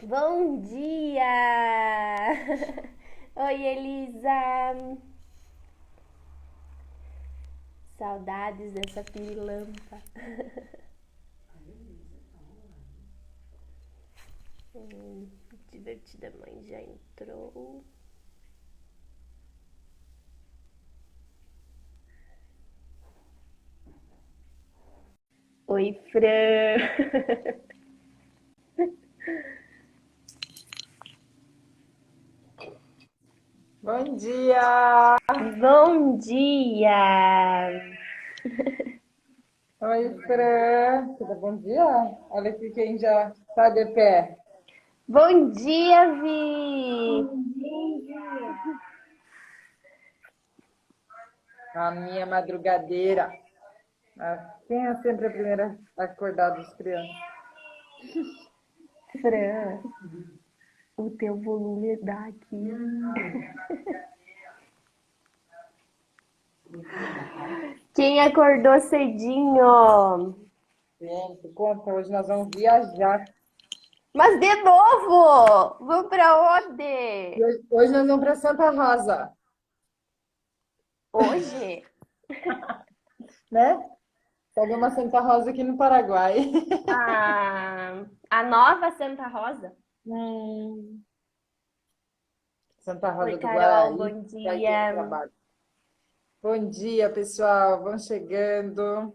Bom dia! Oi, Elisa! Saudades dessa pirilampa. Divertida mãe já entrou. Oi, Fran! Bom dia! Bom dia! Oi, Fran. Tudo bom dia? Olha aqui quem já está de pé. Bom dia, Vi! A minha madrugadeira. Quem é sempre a primeira a acordar dos crianças? Fran, o teu volume dá aqui. Quem acordou cedinho? Gente, conta, hoje nós vamos viajar. Mas de novo! Vamos pra E onde? hoje nós vamos para Santa Rosa, Hoje? né? Peguei uma Santa Rosa aqui no Paraguai. A nova Santa Rosa? Hum, Santa Oi, Rosa do Carol, Guaraí, bom vai ter um dia. trabalho. Bom dia, pessoal. Vão chegando.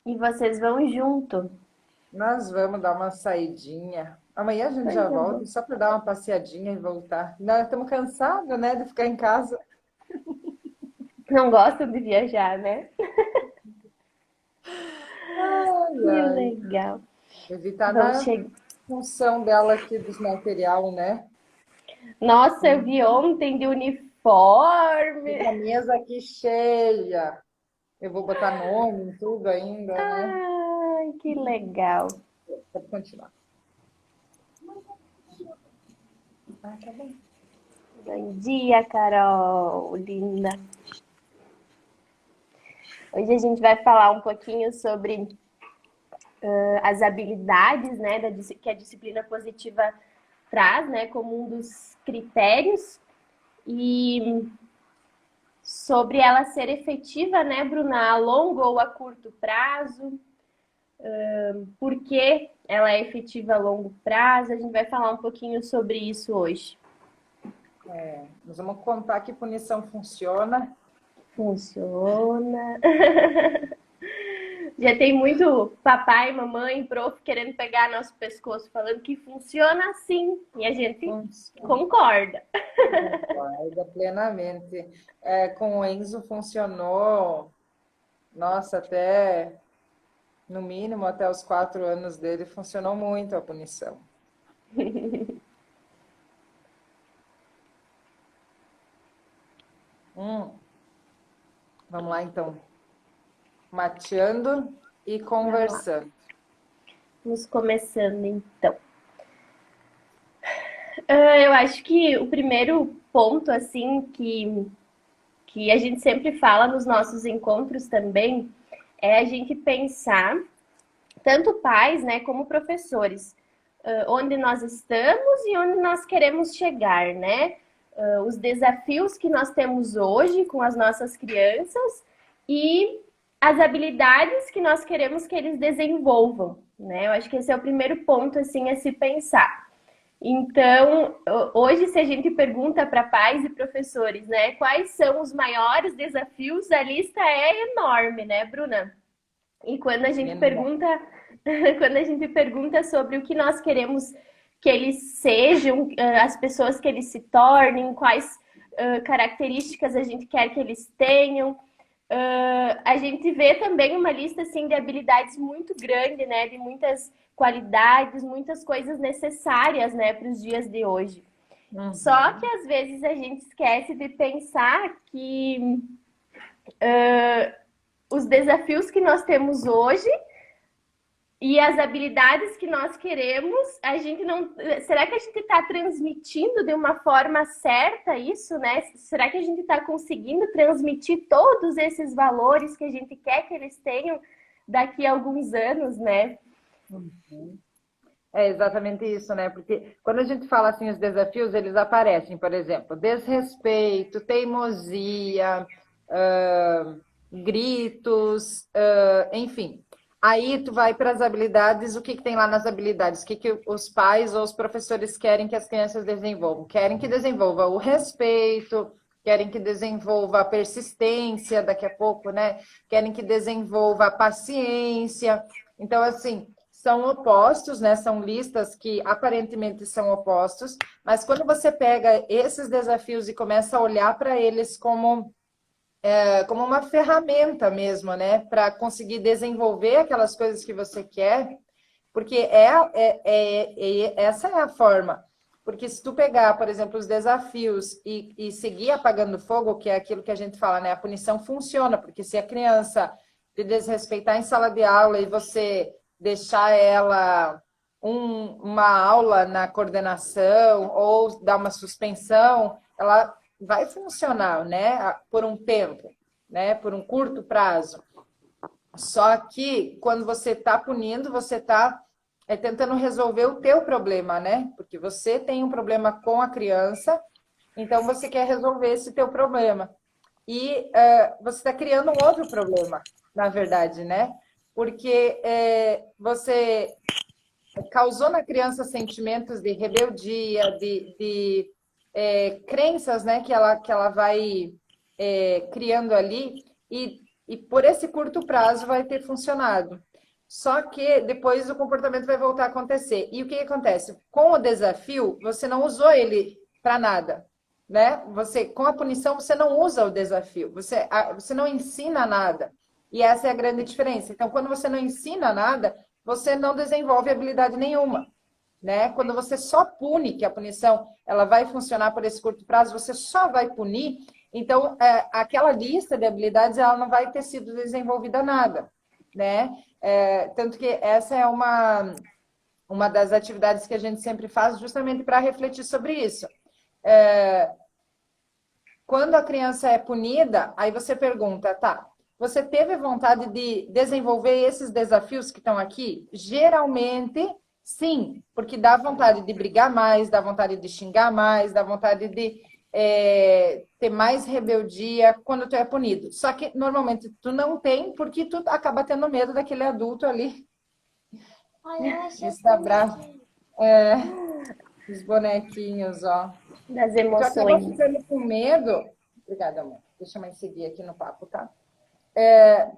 E vocês vão junto? Nós vamos dar uma saidinha. Amanhã a gente já Coisa volta, boa. só para dar uma passeadinha e voltar. Nós estamos cansados, né, de ficar em casa. Não gostam de viajar, né? Ai, Que ai. legal. Evitar Vão na chegar. função dela aqui dos material, né? Nossa, eu vi ontem de Fica a uniforme. mesa aqui cheia. Eu vou botar nome em tudo ainda, né? Ai, que legal. Pode continuar. Tá bom. Bom dia, Carol, linda. Hoje a gente vai falar um pouquinho sobre as habilidades, né, que a disciplina positiva traz, né, como um dos critérios e sobre ela ser efetiva, né, Bruna, a longo ou a curto prazo, por que ela é efetiva a longo prazo, a gente vai falar um pouquinho sobre isso hoje. Nós vamos contar que punição funciona. Funciona. Já tem muito papai, mamãe, prof querendo pegar nosso pescoço, falando que funciona assim. E a gente Funciona. concorda. Concordo plenamente. Com o Enzo funcionou, nossa, até no mínimo até os 4 anos dele funcionou muito a punição. Hum, Vamos lá então. Mateando e Vamos lá. conversando. Vamos começando então. Eu acho que o primeiro ponto, assim, que a gente sempre fala nos nossos encontros também, é a gente pensar, tanto pais, né, como professores, onde nós estamos e onde nós queremos chegar, né? Os desafios que nós temos hoje com as nossas crianças e as habilidades que nós queremos que eles desenvolvam, né? Eu acho que esse é o primeiro ponto, assim, a se pensar. Então, hoje, se a gente pergunta para pais e professores, né, quais são os maiores desafios, a lista é enorme, né, Bruna? E quando a gente Menina, pergunta, quando a gente pergunta sobre o que nós queremos que eles sejam, as pessoas que eles se tornem, quais características a gente quer que eles tenham, a gente vê também uma lista assim de habilidades muito grande, né? De muitas qualidades, muitas coisas necessárias, né, para os dias de hoje. Só que uhum. às vezes a gente esquece de pensar que os desafios que nós temos hoje e as habilidades que nós queremos, a gente não. Será que a gente está transmitindo de uma forma certa isso, né? Será que a gente está conseguindo transmitir todos esses valores que a gente quer que eles tenham daqui a alguns anos, né? É exatamente isso, né? Porque quando a gente fala assim, os desafios, eles aparecem, por exemplo, desrespeito, teimosia, ah, gritos, enfim. Aí tu vai para as habilidades, o que que tem lá nas habilidades? O que que os pais ou os professores querem que as crianças desenvolvam? Querem que desenvolva o respeito, querem que desenvolva a persistência, daqui a pouco, né? Querem que desenvolva a paciência. Então, assim, são opostos, né? São listas que aparentemente são opostos, mas quando você pega esses desafios e começa a olhar para eles como uma ferramenta mesmo, né? Para conseguir desenvolver aquelas coisas que você quer, porque essa é a forma. Porque se tu pegar, por exemplo, os desafios e seguir apagando fogo, que é aquilo que a gente fala, né? A punição funciona, porque se a criança te desrespeitar em sala de aula e você deixar ela uma aula na coordenação ou dar uma suspensão, ela vai funcionar, né? Por um tempo, né? Por um curto prazo. Só que quando você está punindo, você está tentando resolver o teu problema, né? Porque você tem um problema com a criança, então você quer resolver esse teu problema. E você está criando um outro problema, na verdade, né? Porque você causou na criança sentimentos de rebeldia, de crenças, né? Que ela vai criando ali, e por esse curto prazo vai ter funcionado. Só que depois o comportamento vai voltar a acontecer. E o que acontece? Com o desafio, você não usou ele para nada, né? Com a punição, você não usa o desafio, você não ensina nada. E essa é a grande diferença. Então, quando você não ensina nada, você não desenvolve habilidade nenhuma, né? Quando você só pune, que a punição ela vai funcionar por esse curto prazo, você só vai punir, então aquela lista de habilidades ela não vai ter sido desenvolvida nada, né? Tanto que essa é uma das atividades que a gente sempre faz justamente para refletir sobre isso. Quando a criança é punida, aí você pergunta, tá, você teve vontade de desenvolver esses desafios que estão aqui? Geralmente, sim, porque dá vontade de brigar mais, dá vontade de xingar mais, dá vontade de ter mais rebeldia quando tu é punido. Só que, normalmente, tu não tem, porque tu acaba tendo medo daquele adulto ali. Está bravo. Os bonequinhos, ó. Das Tu acaba emoções. ficando com medo. Obrigada, amor. Deixa eu mais seguir aqui no papo, tá?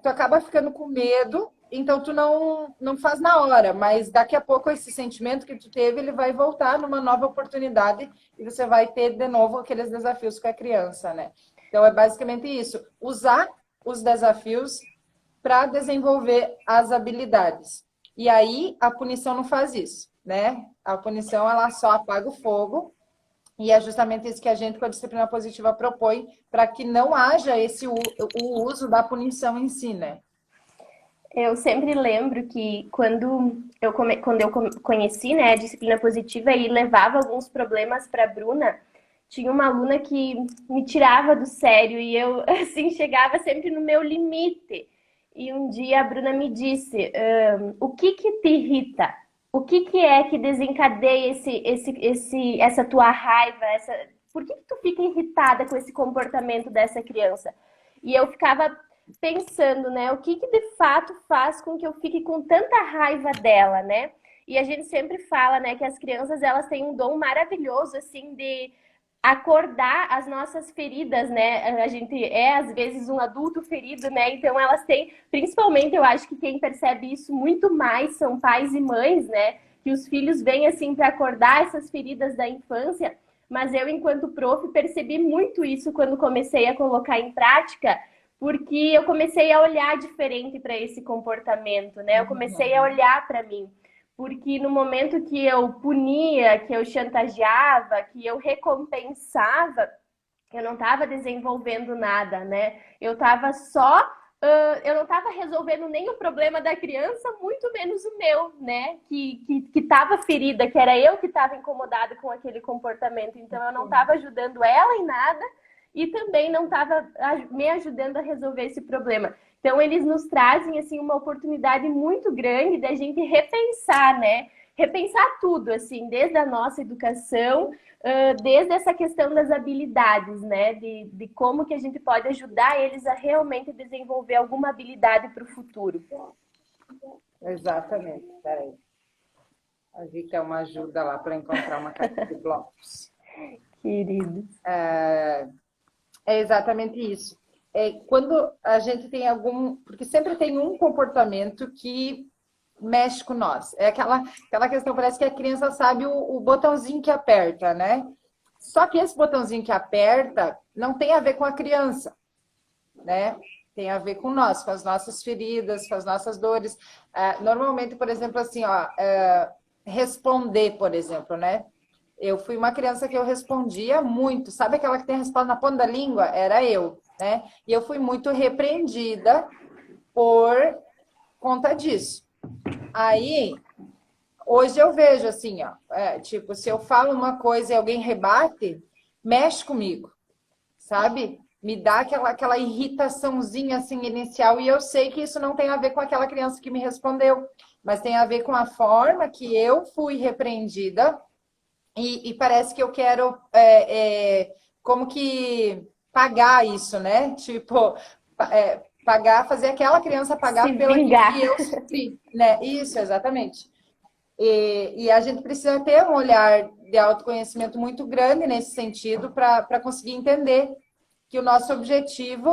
Tu acaba ficando com medo, então tu não faz na hora, mas daqui a pouco esse sentimento que tu teve, ele vai voltar numa nova oportunidade e você vai ter de novo aqueles desafios com a criança, né? Então é basicamente isso, usar os desafios para desenvolver as habilidades. E aí a punição não faz isso, né? A punição ela só apaga o fogo. E é justamente isso que a gente, com a disciplina positiva, propõe para que não haja o uso da punição em si, né? Eu sempre lembro que quando eu conheci, né, a disciplina positiva e levava alguns problemas para a Bruna, tinha uma aluna que me tirava do sério e eu, assim, chegava sempre no meu limite. E um dia a Bruna me disse, o que que te irrita? O que que é que desencadeia essa tua raiva? Por que que tu fica irritada com esse comportamento dessa criança? E eu ficava pensando, né, o que que de fato faz com que eu fique com tanta raiva dela, né? E a gente sempre fala, né, que as crianças elas têm um dom maravilhoso assim de acordar as nossas feridas, né? A gente é às vezes um adulto ferido, né? Então elas têm, principalmente eu acho que quem percebe isso muito mais são pais e mães, né? Que os filhos vêm assim para acordar essas feridas da infância. Mas eu, enquanto prof, percebi muito isso quando comecei a colocar em prática, porque eu comecei a olhar diferente para esse comportamento, né? Eu comecei a olhar para mim. Porque no momento que eu punia, que eu chantageava, que eu recompensava, eu não estava desenvolvendo nada, né? Eu estava só. Eu não estava resolvendo nem o problema da criança, muito menos o meu, né? Que estava ferida, que era eu que estava incomodada com aquele comportamento. Então, eu não estava ajudando ela em nada e também não estava me ajudando a resolver esse problema. Então, eles nos trazem assim uma oportunidade muito grande da gente repensar, né? repensar tudo, assim, desde a nossa educação, desde essa questão das habilidades, né? De como que a gente pode ajudar eles a realmente desenvolver alguma habilidade para o futuro. Exatamente. Peraí. A vi que é uma ajuda lá para encontrar uma caixa de blocos. Queridos. É exatamente isso. Quando a gente tem algum... Porque sempre tem um comportamento que mexe com nós. É aquela questão, parece que a criança sabe o botãozinho que aperta, né? Só que esse botãozinho que aperta não tem a ver com a criança, né? Tem a ver com nós, com as nossas feridas, com as nossas dores. Normalmente, por exemplo, assim, ó, responder, por exemplo, né? Eu fui uma criança que eu respondia muito. Sabe aquela que tem a resposta na ponta da língua? Era eu, né? E eu fui muito repreendida por conta disso. Aí, hoje eu vejo assim, ó, tipo, se eu falo uma coisa e alguém rebate, mexe comigo, sabe? Me dá aquela irritaçãozinha assim inicial, e eu sei que isso não tem a ver com aquela criança que me respondeu, mas tem a ver com a forma que eu fui repreendida, e parece que eu quero como que pagar isso, né? Tipo, pagar, fazer aquela criança Se pagar pelo vingar. que eu sofri, né? Isso, exatamente. E a gente precisa ter um olhar de autoconhecimento muito grande nesse sentido para conseguir entender que o nosso objetivo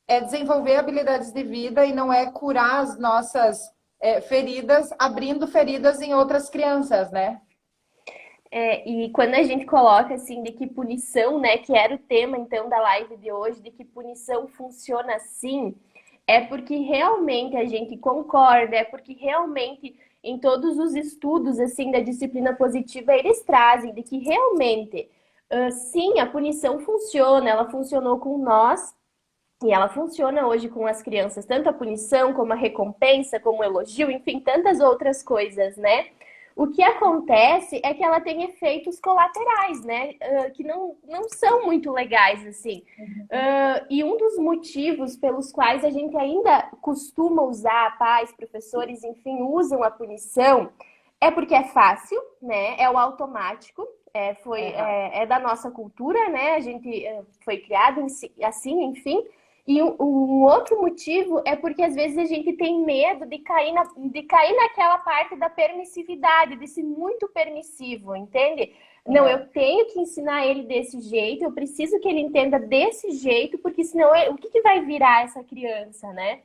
é desenvolver habilidades de vida e não é curar as nossas feridas, abrindo feridas em outras crianças, né? E quando a gente coloca assim de que punição, né, que era o tema então da live de hoje, de que punição funciona assim, é porque realmente a gente concorda, é porque realmente em todos os estudos assim da disciplina positiva eles trazem de que realmente sim, a punição funciona, ela funcionou com nós e ela funciona hoje com as crianças, tanto a punição como a recompensa, como o elogio, enfim, tantas outras coisas, né? O que acontece é que ela tem efeitos colaterais, né? Que não são muito legais, assim. E um dos motivos pelos quais a gente ainda costuma usar, pais, professores, enfim, usam a punição, é porque é fácil, né? É o automático. É da nossa cultura, né? A gente foi criado assim, enfim. E um outro motivo é porque às vezes a gente tem medo de cair naquela parte da permissividade, de ser muito permissivo, entende? Não, eu tenho que ensinar ele desse jeito, eu preciso que ele entenda desse jeito, porque senão o que vai virar essa criança, né?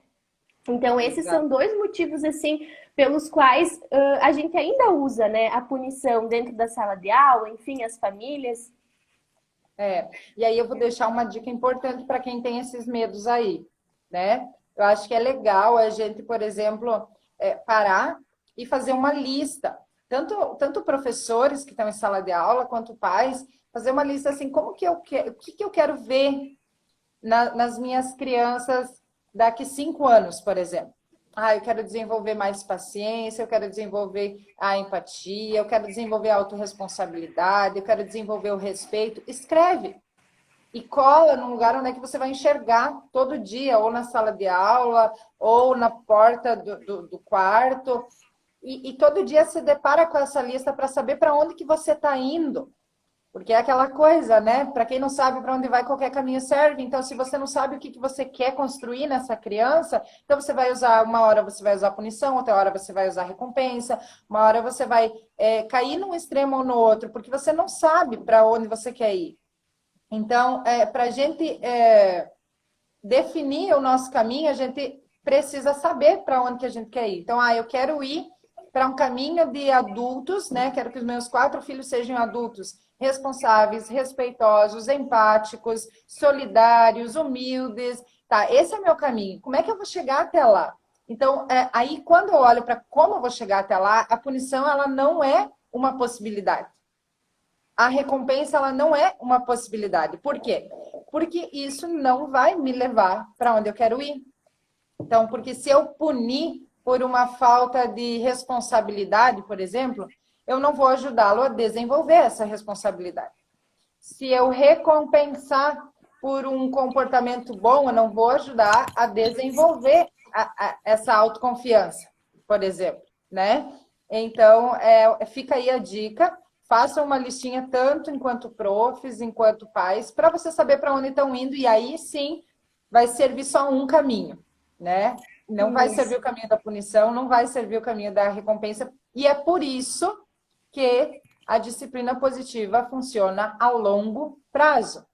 Então, esses Exato. são dois motivos, assim, pelos quais a gente ainda usa, né, a punição dentro da sala de aula, enfim, as famílias. E aí eu vou deixar uma dica importante para quem tem esses medos aí, né? Eu acho que é legal a gente, por exemplo, parar e fazer uma lista. Tanto professores que estão em sala de aula, quanto pais, fazer uma lista assim, como que eu quero, o que que eu quero ver nas minhas crianças daqui 5 anos, por exemplo. Eu quero desenvolver mais paciência, eu quero desenvolver a empatia, eu quero desenvolver a autorresponsabilidade, eu quero desenvolver o respeito. Escreve e cola num lugar onde é que você vai enxergar todo dia, ou na sala de aula, ou na porta do quarto. E todo dia se depara com essa lista para saber para onde que você está indo. Porque é aquela coisa, né? Para quem não sabe para onde vai, qualquer caminho serve. Então, se você não sabe o que você quer construir nessa criança, então você vai usar, uma hora você vai usar punição, outra hora você vai usar recompensa, uma hora você vai cair num extremo ou no outro, porque você não sabe para onde você quer ir. Então, para a gente definir o nosso caminho, a gente precisa saber para onde que a gente quer ir. Então, eu quero ir para um caminho de adultos, né? Quero que os meus 4 filhos sejam adultos responsáveis, respeitosos, empáticos, solidários, humildes. Tá, esse é o meu caminho. Como é que eu vou chegar até lá? Então, aí quando eu olho para como eu vou chegar até lá, a punição ela não é uma possibilidade. A recompensa ela não é uma possibilidade. Por quê? Porque isso não vai me levar para onde eu quero ir. Então, porque se eu punir por uma falta de responsabilidade, por exemplo, eu não vou ajudá-lo a desenvolver essa responsabilidade. Se eu recompensar por um comportamento bom, eu não vou ajudar a desenvolver essa autoconfiança, por exemplo, né? Então, fica aí a dica. Façam uma listinha tanto enquanto profs, enquanto pais, para você saber para onde estão indo, e aí sim vai servir só um caminho, né? Não vai servir Isso. o caminho da punição, não vai servir o caminho da recompensa, e é por isso que a disciplina positiva funciona a longo prazo,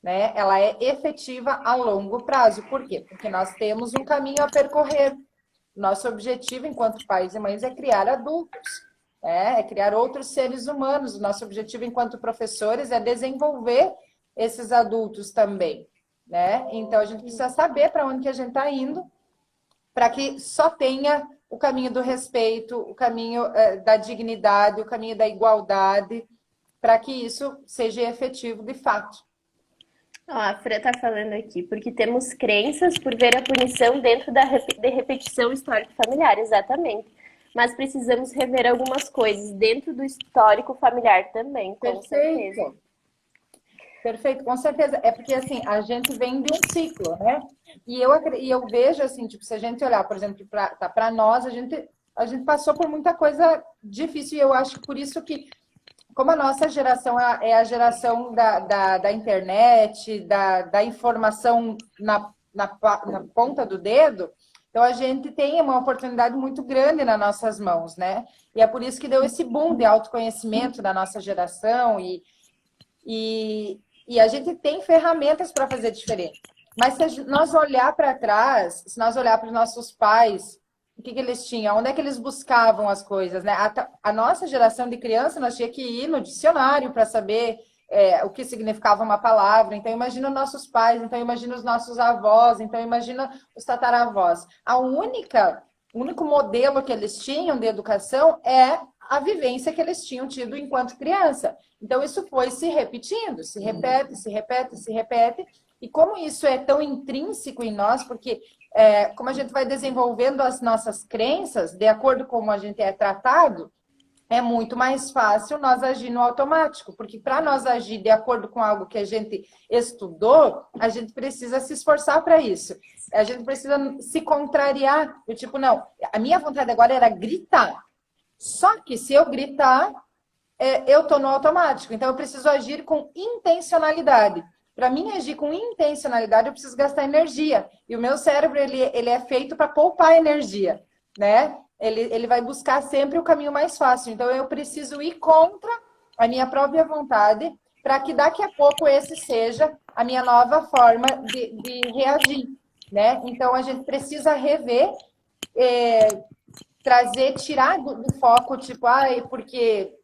né? Ela é efetiva a longo prazo. Por quê? Porque nós temos um caminho a percorrer. Nosso objetivo, enquanto pais e mães, é criar adultos, é criar outros seres humanos. O nosso objetivo, enquanto professores, é desenvolver esses adultos também, né? Então, a gente precisa saber para onde que a gente está indo, para que só tenha o caminho do respeito, o caminho da dignidade, o caminho da igualdade, para que isso seja efetivo de fato. Ó, a Fran tá falando aqui, porque temos crenças por ver a punição dentro de repetição histórico familiar, exatamente. Mas precisamos rever algumas coisas dentro do histórico familiar também, com certeza. Perfeito. Perfeito, com certeza. É porque, assim, a gente vem de um ciclo, né? E eu vejo, assim, tipo, se a gente olhar, por exemplo, para nós, a gente passou por muita coisa difícil. E eu acho que por isso que, como a nossa geração é a geração da internet, da informação na ponta do dedo, então a gente tem uma oportunidade muito grande nas nossas mãos, né? E é por isso que deu esse boom de autoconhecimento da nossa geração e a gente tem ferramentas para fazer diferente. Mas se nós olhar para trás, se nós olhar para os nossos pais, o que eles tinham? Onde é que eles buscavam as coisas, né? A nossa geração de criança, nós tinha que ir no dicionário para saber o que significava uma palavra. Então, imagina os nossos pais, então imagina os nossos avós, então imagina os tataravós. O único modelo que eles tinham de educação é a vivência que eles tinham tido enquanto criança. Então, isso foi se repetindo, se repete, se repete, se repete. E como isso é tão intrínseco em nós, porque como a gente vai desenvolvendo as nossas crenças, de acordo com como a gente é tratado, é muito mais fácil nós agir no automático, porque para nós agir de acordo com algo que a gente estudou, a gente precisa se esforçar para isso. A gente precisa se contrariar. Eu, tipo, não, a minha vontade agora era gritar. Só que se eu gritar, eu estou no automático. Então, eu preciso agir com intencionalidade. Para mim agir com intencionalidade, eu preciso gastar energia. E o meu cérebro, ele é feito para poupar energia, né? Ele vai buscar sempre o caminho mais fácil. Então, eu preciso ir contra a minha própria vontade para que daqui a pouco esse seja a minha nova forma de reagir, né? Então, a gente precisa rever, trazer, tirar do foco, tipo, porque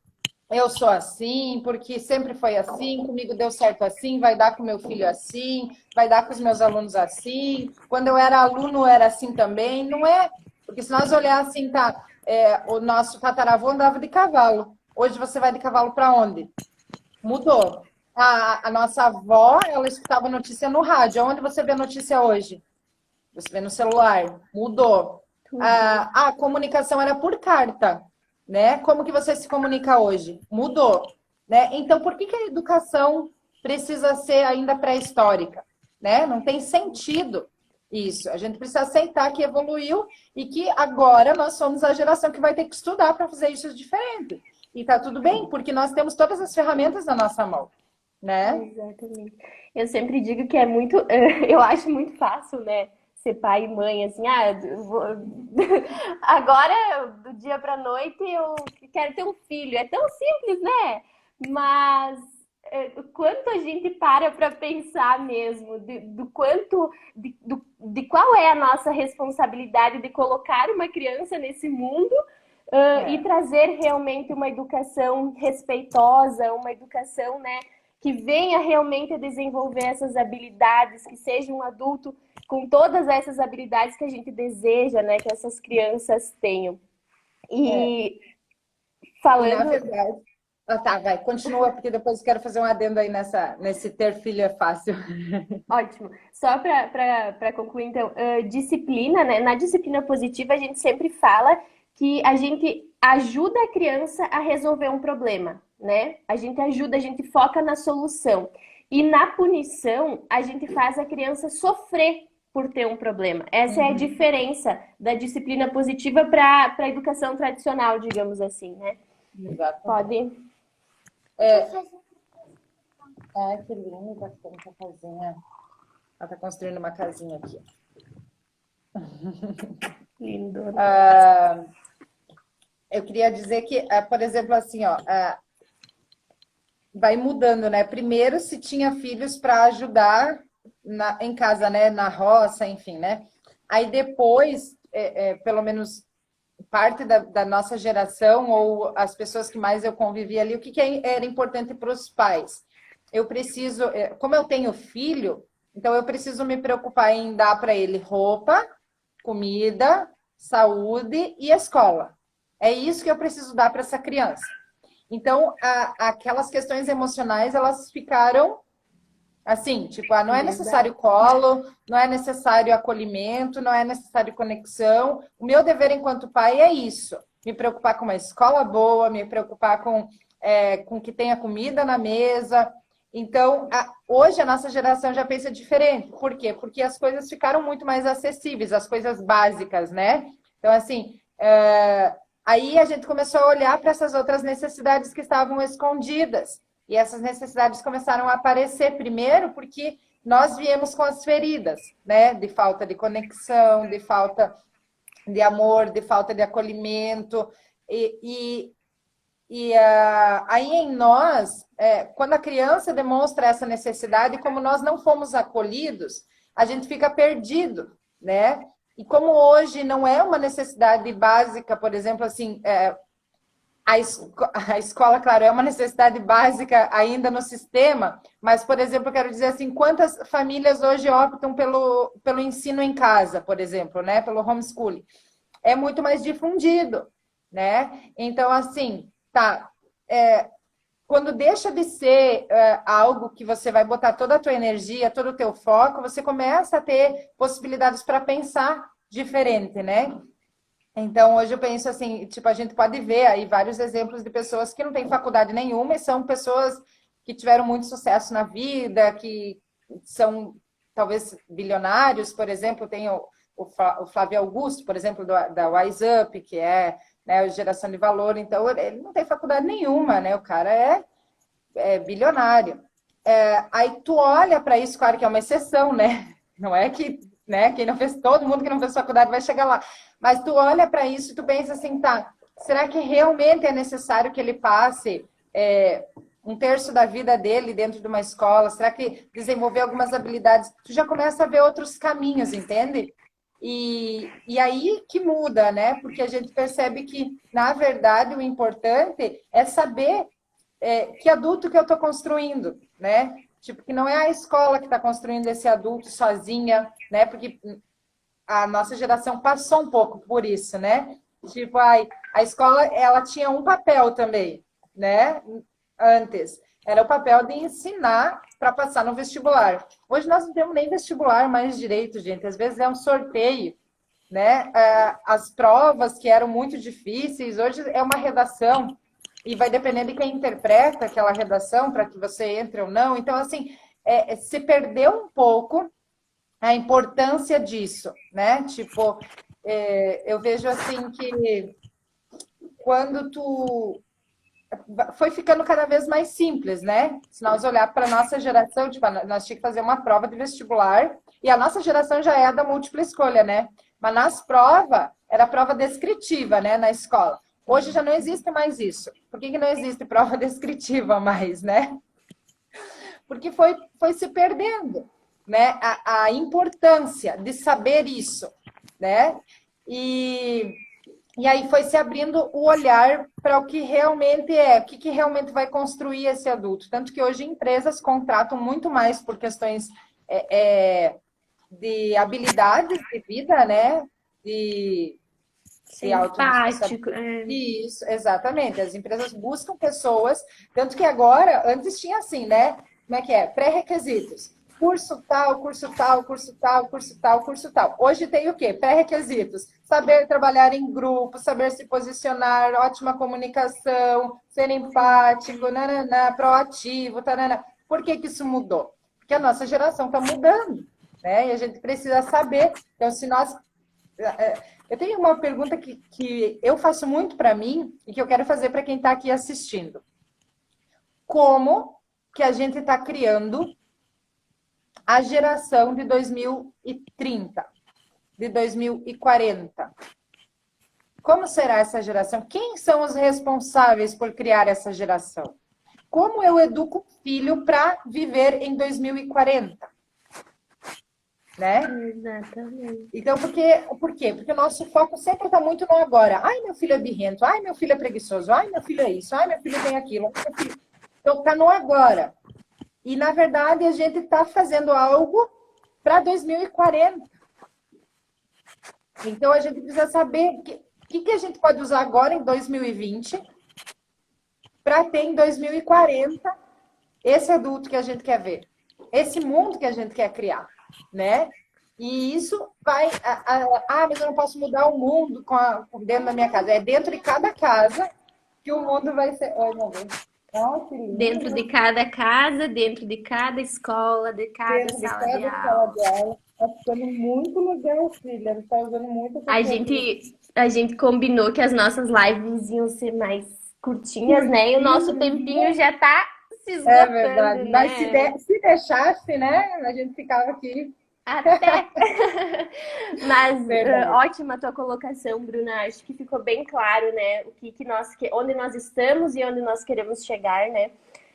eu sou assim, porque sempre foi assim, comigo deu certo assim, vai dar com meu filho assim, vai dar com os meus alunos assim. Quando eu era aluno era assim também. Não é, porque se nós olhar assim, o nosso tataravô andava de cavalo. Hoje você vai de cavalo para onde? Mudou. A nossa avó, ela escutava notícia no rádio. Onde você vê notícia hoje? Você vê no celular. Mudou. A comunicação era por carta, né? Como que você se comunica hoje? Mudou, né? Então, por que a educação precisa ser ainda pré-histórica, né? Não tem sentido isso. A gente precisa aceitar que evoluiu e que agora nós somos a geração que vai ter que estudar para fazer isso diferente. E tá tudo bem, porque nós temos todas as ferramentas na nossa mão, né? Exatamente. Eu sempre digo que é muito, eu acho muito fácil, né? Ser pai e mãe, assim, agora, do dia pra noite, eu quero ter um filho. É tão simples, né? Mas o quanto a gente para pensar mesmo, do quanto, de qual é a nossa responsabilidade de colocar uma criança nesse mundo e trazer realmente uma educação respeitosa, uma educação, né, que venha realmente a desenvolver essas habilidades, que seja um adulto com todas essas habilidades que a gente deseja, né, que essas crianças tenham. E falando... E na verdade... tá, vai, continua, porque depois eu quero fazer um adendo aí nesse ter filho é fácil. Ótimo. Só para concluir, então, disciplina, né? Na disciplina positiva, a gente sempre fala que a gente ajuda a criança a resolver um problema, né? A gente ajuda, a gente foca na solução. E na punição, a gente faz a criança sofrer por ter um problema. Essa é a diferença da disciplina positiva para a educação tradicional, digamos assim, né? Exatamente. Pode. Ai, que lindo, tá ficando uma casinha. Ela tá construindo uma casinha aqui. Lindo. Eu queria dizer que, por exemplo, assim, ó, vai mudando, né? Primeiro, se tinha filhos para ajudar em casa, né? Na roça, enfim, né? Aí depois, pelo menos parte da nossa geração, ou as pessoas que mais eu convivi ali, o que era importante para os pais? Eu preciso, como eu tenho filho, então eu preciso me preocupar em dar para ele roupa, comida, saúde e escola. É isso que eu preciso dar para essa criança. Então, aquelas questões emocionais, elas ficaram assim, tipo, não é necessário colo, não é necessário acolhimento, não é necessário conexão. O meu dever enquanto pai é isso, me preocupar com uma escola boa, me preocupar com que tenha comida na mesa. Então, hoje a nossa geração já pensa diferente. Por quê? Porque as coisas ficaram muito mais acessíveis, as coisas básicas, né? Então, assim, aí a gente começou a olhar para essas outras necessidades que estavam escondidas. E essas necessidades começaram a aparecer primeiro porque nós viemos com as feridas, né? De falta de conexão, de falta de amor, de falta de acolhimento. Aí em nós, quando a criança demonstra essa necessidade, como nós não fomos acolhidos, a gente fica perdido, né? E como hoje não é uma necessidade básica, por exemplo, assim, a escola, claro, é uma necessidade básica ainda no sistema, mas, por exemplo, eu quero dizer assim, quantas famílias hoje optam pelo ensino em casa, por exemplo, né? Pelo homeschooling. É muito mais difundido, né? Então, assim, quando deixa de ser algo que você vai botar toda a tua energia, todo o teu foco, você começa a ter possibilidades para pensar diferente, né? Então, hoje eu penso assim, tipo, a gente pode ver aí vários exemplos de pessoas que não têm faculdade nenhuma e são pessoas que tiveram muito sucesso na vida, que são talvez bilionários, por exemplo, tem o Flávio Augusto, por exemplo, da Wise Up, que é, né, geração de valor, então ele não tem faculdade nenhuma, né? O cara é bilionário. Aí tu olha para isso, claro que é uma exceção, né? Não é que, né, quem não fez, todo mundo que não fez faculdade vai chegar lá. Mas tu olha para isso e tu pensa assim, tá, será que realmente é necessário que ele passe um terço da vida dele dentro de uma escola? Será que desenvolver algumas habilidades? Tu já começa a ver outros caminhos, entende? E aí que muda, né? Porque a gente percebe que, na verdade, o importante é saber que adulto que eu estou construindo, né? Tipo, que não é a escola que está construindo esse adulto sozinha, né? Porque a nossa geração passou um pouco por isso, né? Tipo, a escola, ela tinha um papel também, né? Antes. Era o papel de ensinar para passar no vestibular. Hoje nós não temos nem vestibular mais direito, gente. Às vezes é um sorteio, né? As provas que eram muito difíceis, hoje é uma redação. E vai depender de quem interpreta aquela redação para que você entre ou não. Então, assim, se perdeu um pouco a importância disso, né? Tipo, eu vejo assim que quando tu foi ficando cada vez mais simples, né? Se nós olhar para a nossa geração, tipo, nós tínhamos que fazer uma prova de vestibular, e a nossa geração já é da múltipla escolha, né? Mas nas provas, era prova descritiva, né, na escola. Hoje já não existe mais isso. Por que não existe prova descritiva mais, né? Porque foi se perdendo, né? A importância de saber isso, né? E aí foi se abrindo o olhar para o que realmente o que realmente vai construir esse adulto. Tanto que hoje empresas contratam muito mais por questões de habilidades de vida, né? De Simpático. Isso, exatamente. As empresas buscam pessoas, tanto que agora, antes tinha assim, né? Como é que é? Pré-requisitos. Curso tal, curso tal, curso tal, curso tal, curso tal. Hoje tem o quê? Pré-requisitos. Saber trabalhar em grupo, saber se posicionar, ótima comunicação, ser empático, nananá, proativo, taraná. Por que isso mudou? Porque a nossa geração está mudando, né? E a gente precisa saber. Então, se nós... Eu tenho uma pergunta que eu faço muito para mim e que eu quero fazer para quem está aqui assistindo. Como que a gente está criando a geração de 2030, de 2040? Como será essa geração? Quem são os responsáveis por criar essa geração? Como eu educo o filho para viver em 2040? Né? Exatamente. Então, por quê? Porque o nosso foco sempre está muito no agora. Ai, meu filho é birrento. Ai, meu filho é preguiçoso. Ai, meu filho é isso. Ai, meu filho tem aquilo. Então, está no agora. E, na verdade, a gente está fazendo algo para 2040. Então, a gente precisa saber o que a gente pode usar agora em 2020 para ter em 2040 esse adulto que a gente quer ver. Esse mundo que a gente quer criar, né? E isso vai... mas eu não posso mudar o mundo dentro da minha casa. É dentro de cada casa que o mundo vai ser... Olha, meu Deus. Dentro de cada casa, dentro de cada escola, de cada sala de aula. Tá ficando muito legal, filha. Tá usando muito A gente combinou que as nossas lives iam ser mais curtinhas, né? E o nosso tempinho já tá se esgotando, É verdade. né? Mas se deixasse, né? A gente ficava aqui. Até. Mas Verdade. ótima a tua colocação, Bruna. Acho que ficou bem claro, né? Onde nós estamos e onde nós queremos chegar, né?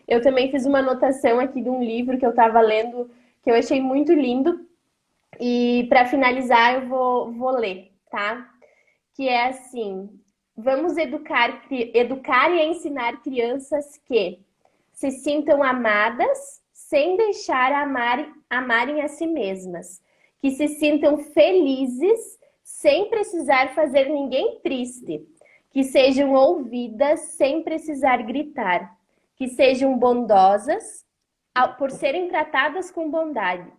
Eu também fiz uma anotação aqui de um livro que eu estava lendo que eu achei muito lindo. E para finalizar, eu vou ler, tá? Que é assim: vamos educar e ensinar crianças que se sintam amadas sem deixar amarem a si mesmas, que se sintam felizes sem precisar fazer ninguém triste, que sejam ouvidas sem precisar gritar, que sejam bondosas por serem tratadas com bondade,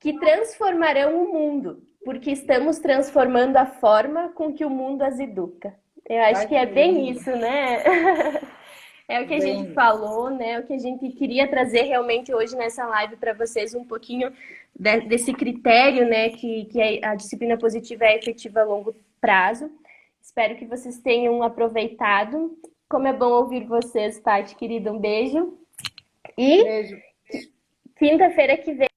que transformarão o mundo, porque estamos transformando a forma com que o mundo as educa. Eu acho que é bem isso, né? É o que a gente falou, né? O que a gente queria trazer realmente hoje nessa live para vocês, um pouquinho desse critério, né? Que a disciplina positiva é efetiva a longo prazo. Espero que vocês tenham aproveitado. Como é bom ouvir vocês, Paty, querida. Um beijo. E Beijo. quinta-feira que vem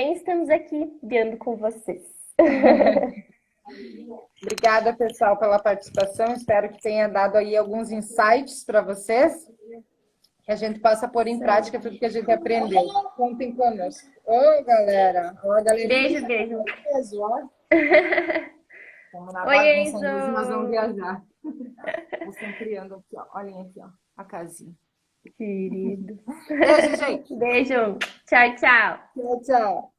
estamos aqui vendo com vocês. Obrigada, pessoal, pela participação. Espero que tenha dado aí alguns insights para vocês, que a gente possa pôr em prática tudo que a gente aprendeu. Contem conosco. Ô, galera. Beijo, beijo. Vamos na Oi, bagunça Enzo. mesmo, nós vamos viajar. Eles estão criando aqui, ó. Olhem aqui, ó, a casinha. Querido. Beijo, gente. Beijo. Tchau, tchau. Tchau, tchau.